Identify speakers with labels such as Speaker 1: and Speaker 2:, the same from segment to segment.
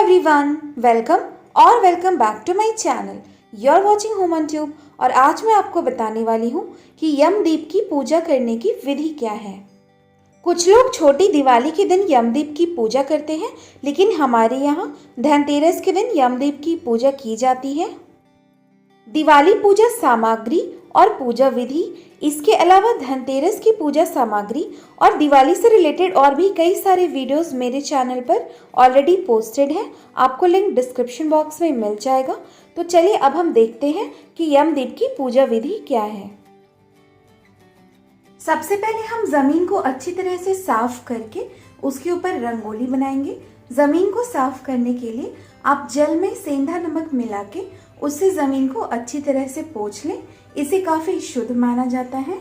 Speaker 1: Everyone, welcome back to my channel. You are watching home on tube. और आज मैं आपको बताने वाली हूँ कि यमदीप की पूजा करने की विधि क्या है। कुछ लोग छोटी दिवाली के दिन यमदीप की पूजा करते हैं, लेकिन हमारे यहाँ धनतेरस के दिन यमदीप की पूजा की जाती है। दिवाली पूजा सामग्री और पूजा विधि, इसके अलावा धनतेरस की पूजा सामग्री और दिवाली से रिलेटेड और भी कई सारे वीडियोस मेरे चैनल पर ऑलरेडी पोस्टेड हैं। आपको लिंक डिस्क्रिप्शन बॉक्स में मिल जाएगा। तो चलिए अब हम देखते हैं कि यमदीप की पूजा विधि क्या है। सबसे पहले हम जमीन को अच्छी तरह से साफ करके उसके ऊपर रंगोली बनाएंगे। जमीन को साफ करने के लिए आप जल में सेंधा नमक मिला के उससे जमीन को अच्छी तरह से पोंछ लें। इसे काफी शुद्ध माना जाता है।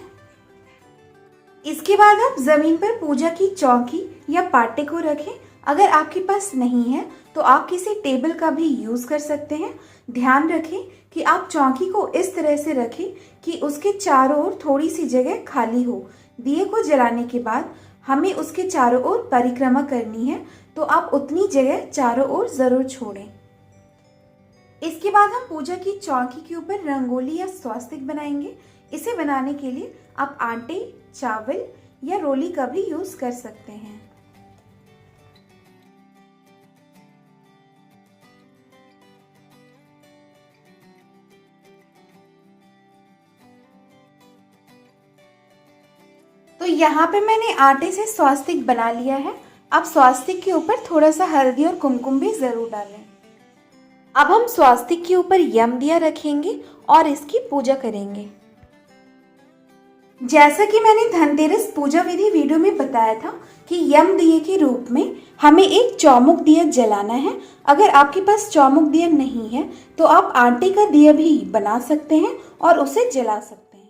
Speaker 1: इसके बाद आप जमीन पर पूजा की चौकी या पाटे को रखें। अगर आपके पास नहीं है तो आप किसी टेबल का भी यूज कर सकते हैं। ध्यान रखें कि आप चौकी को इस तरह से रखें कि उसके चारों ओर थोड़ी सी जगह खाली हो। दिए को जलाने के बाद हमें उसके चारों ओर परिक्रमा करनी है, तो आप उतनी जगह चारों ओर जरूर छोड़ें। इसके बाद हम पूजा की चौकी के ऊपर रंगोली या स्वास्तिक बनाएंगे। इसे बनाने के लिए आप आटे, चावल या रोली का भी यूज कर सकते हैं। तो यहाँ पे मैंने आटे से स्वास्तिक बना लिया है। अब स्वास्तिक के ऊपर थोड़ा सा हल्दी और कुमकुम भी जरूर डालें। अब हम स्वास्तिक के ऊपर यम दिया रखेंगे और इसकी पूजा करेंगे। जैसा कि मैंने धनतेरस पूजा विधि वीडियो में बताया था कि यम दिए के रूप में हमें एक चौमुख दिया जलाना है। अगर आपके पास चौमुख दिया नहीं है तो आप आटे का दिया भी बना सकते हैं और उसे जला सकते हैं।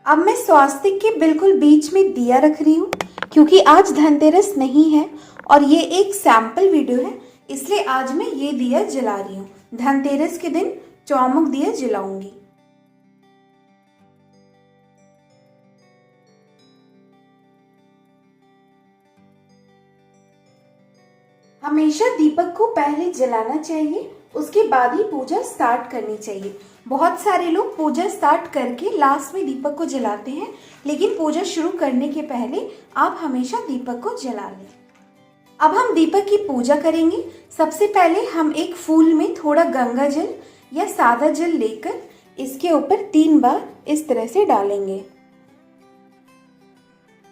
Speaker 1: अब मैं स्वास्तिक के बिल्कुल बीच में दिया रख रही हूँ, क्योंकि आज धनतेरस नहीं है और ये एक सैंपल वीडियो है, इसलिए आज मैं ये दिया जला रही हूँ। धनतेरस के दिन चौमुख दिया जलाऊंगी। हमेशा दीपक को पहले जलाना चाहिए, उसके बाद ही पूजा स्टार्ट करनी चाहिए। बहुत सारे लोग पूजा स्टार्ट करके लास्ट में दीपक को जलाते हैं, लेकिन पूजा शुरू करने के पहले आप हमेशा दीपक को जला लें। अब हम दीपक की पूजा करेंगे। सबसे पहले हम एक फूल में थोड़ा गंगा जल या सादा जल लेकर इसके ऊपर 3 बार इस तरह से डालेंगे।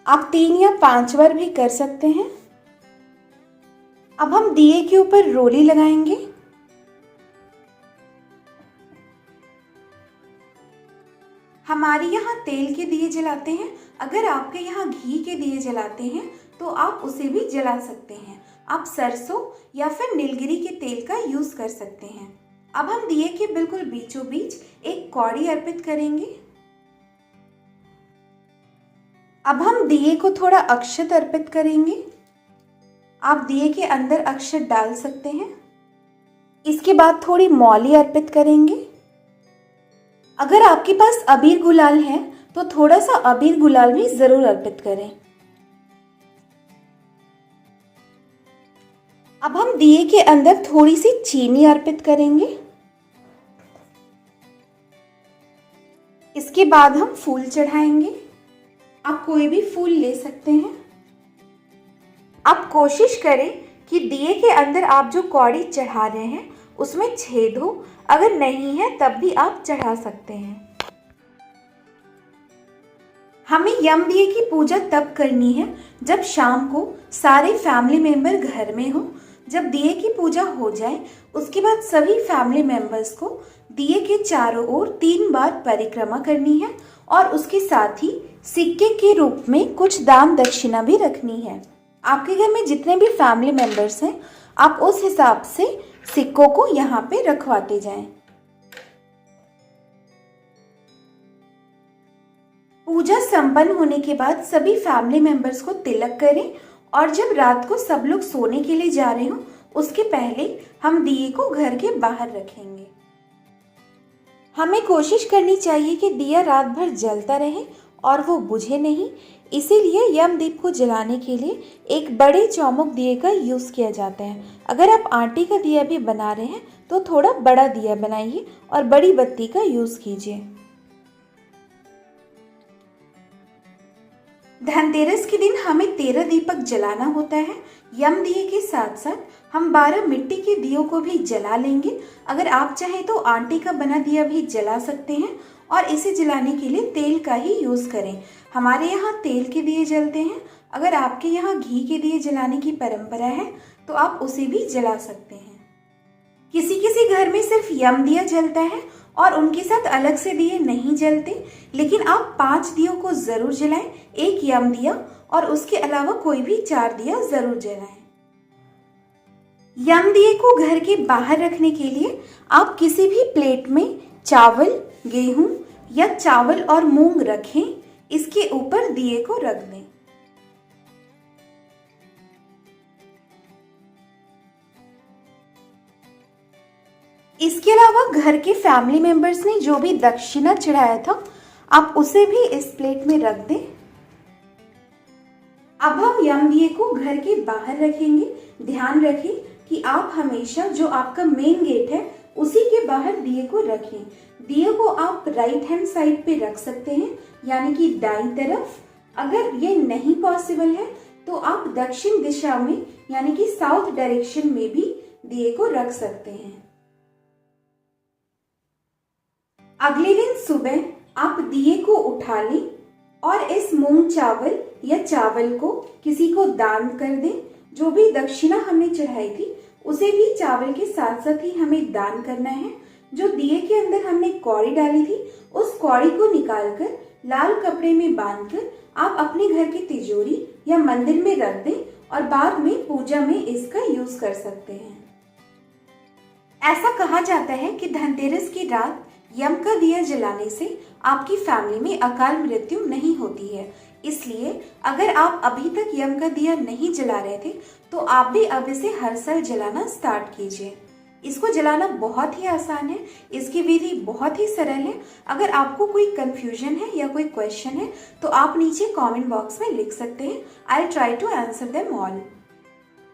Speaker 1: आप 3 या 5 बार भी कर सकते हैं। अब हम दिए के ऊपर रोली लगाएंगे। हमारे यहाँ तेल के दिए जलाते हैं। अगर आपके यहाँ घी के दिए जलाते हैं तो आप उसे भी जला सकते हैं। आप सरसों या फिर नीलगिरी के तेल का यूज कर सकते हैं। अब हम दिए के बिल्कुल बीचों बीच एक कौड़ी अर्पित करेंगे। अब हम दिए को थोड़ा अक्षत अर्पित करेंगे। आप दिए के अंदर अक्षत डाल सकते हैं। इसके बाद थोड़ी मौली अर्पित करेंगे। अगर आपके पास अबीर गुलाल है तो थोड़ा सा अबीर गुलाल भी जरूर अर्पित करें। अब हम दिए के अंदर थोड़ी सी चीनी अर्पित करेंगे। इसके बाद हम फूल चढ़ाएंगे। आप कोई भी फूल ले सकते हैं। आप कोशिश करें कि दिए के अंदर आप जो कौड़ी चढ़ा रहे हैं उसमें छेद हो। अगर नहीं है तब भी आप चढ़ा सकते हैं। हमें यम दिए की पूजा तब करनी है जब शाम को सारे फैमिली मेंबर घर में हो। जब दिए की पूजा हो जाए उसके बाद सभी फैमिली मेंबर्स को दिए के चारों ओर 3 बार परिक्रमा करनी है और उसके साथ ही सिक्के के रूप में कुछ दान दक्षिणा भी रखनी है। आपके घर में जितने भी फैमिली मेंबर्स हैं आप उस हिसाब से सिक्कों को यहाँ पे रखवाते जाएं। पूजा संपन्न होने के बाद सभी फैमिली मेंबर्स को तिलक करें और जब रात को सब लोग सोने के लिए जा रहे हो उसके पहले हम दिए को घर के बाहर रखेंगे। हमें कोशिश करनी चाहिए कि दिया रात भर जलता रहे और वो बुझे नहीं। इसीलिए यम दीप को जलाने के लिए एक बड़े चौमुख दिए का यूज़ किया जाता है। अगर आप आटे का दिया भी बना रहे हैं तो थोड़ा बड़ा दिया बनाइए और बड़ी बत्ती का यूज़ कीजिए। धनतेरस के दिन हमें 13 दीपक जलाना होता है। यम दिए के साथ साथ हम 12 मिट्टी के दियों को भी जला लेंगे। अगर आप चाहें तो आटे का बना दिया भी जला सकते हैं और इसे जलाने के लिए तेल का ही यूज़ करें। हमारे यहाँ तेल के दिए जलते हैं। अगर आपके यहाँ घी के दिए जलाने की परंपरा है तो आप उसे भी जला सकते हैं। किसी किसी घर में सिर्फ यम दिया जलता है और उनके साथ अलग से दिए नहीं जलते, लेकिन आप 5 दियों को जरूर जलाएं, एक यम दिया और उसके अलावा कोई भी 4 दिया जरूर जलाएं। यम दिए को घर के बाहर रखने के लिए आप किसी भी प्लेट में चावल, गेहूं या चावल और मूंग रखें, इसके ऊपर दिए को रख दें। इसके अलावा घर के फैमिली मेंबर्स ने जो भी दक्षिणा चढ़ाया था आप उसे भी इस प्लेट में रख दें। अब हम यम दिए को घर के बाहर रखेंगे। ध्यान रखें कि आप हमेशा जो आपका मेन गेट है उसी के बाहर दिए को रखें। दिए को आप राइट हैंड साइड पे रख सकते हैं, यानी कि दाईं तरफ। अगर ये नहीं पॉसिबल है तो आप दक्षिण दिशा में यानी कि साउथ डायरेक्शन में भी दिए को रख सकते हैं। अगले दिन सुबह आप दिए को उठा लें और इस मूंग चावल या चावल को किसी को दान कर दें। जो भी दक्षिणा हमने चढ़ाई थी उसे भी चावल के साथ साथ ही हमें दान करना है। जो दिए के अंदर हमने कौड़ी डाली थी उस कौड़ी को निकालकर लाल कपड़े में बांधकर आप अपने घर की तिजोरी या मंदिर में रख दें और बाद में पूजा में इसका यूज कर सकते हैं। ऐसा कहा जाता है कि धनतेरस की रात यम का दिया जलाने से आपकी फैमिली में अकाल मृत्यु नहीं होती है। इसलिए अगर आप अभी तक यम का दिया नहीं जला रहे थे तो आप भी अब इसे हर साल जलाना स्टार्ट कीजिए। इसको जलाना बहुत ही आसान है, इसकी विधि बहुत ही सरल है। अगर आपको कोई कंफ्यूजन है या कोई क्वेश्चन है तो आप नीचे कमेंट बॉक्स में लिख सकते हैं। I will try to answer them all.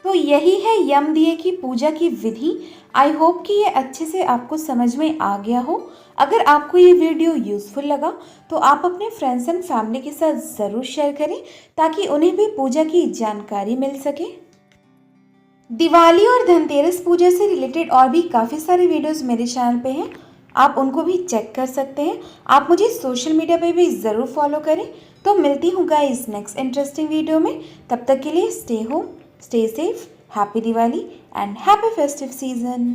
Speaker 1: तो यही है यम दिए की पूजा की विधि। आई होप कि ये अच्छे से आपको समझ में आ गया हो। अगर आपको ये वीडियो यूज़फुल लगा तो आप अपने फ्रेंड्स एंड फैमिली के साथ ज़रूर शेयर करें ताकि उन्हें भी पूजा की जानकारी मिल सके। दिवाली और धनतेरस पूजा से रिलेटेड और भी काफ़ी सारे वीडियोस मेरे चैनल पे हैं, आप उनको भी चेक कर सकते हैं। आप मुझे सोशल मीडिया पे भी ज़रूर फॉलो करें। तो मिलती हूँ गाइस नेक्स्ट इंटरेस्टिंग वीडियो में। तब तक के लिए stay home, stay safe, happy Diwali and happy festive season.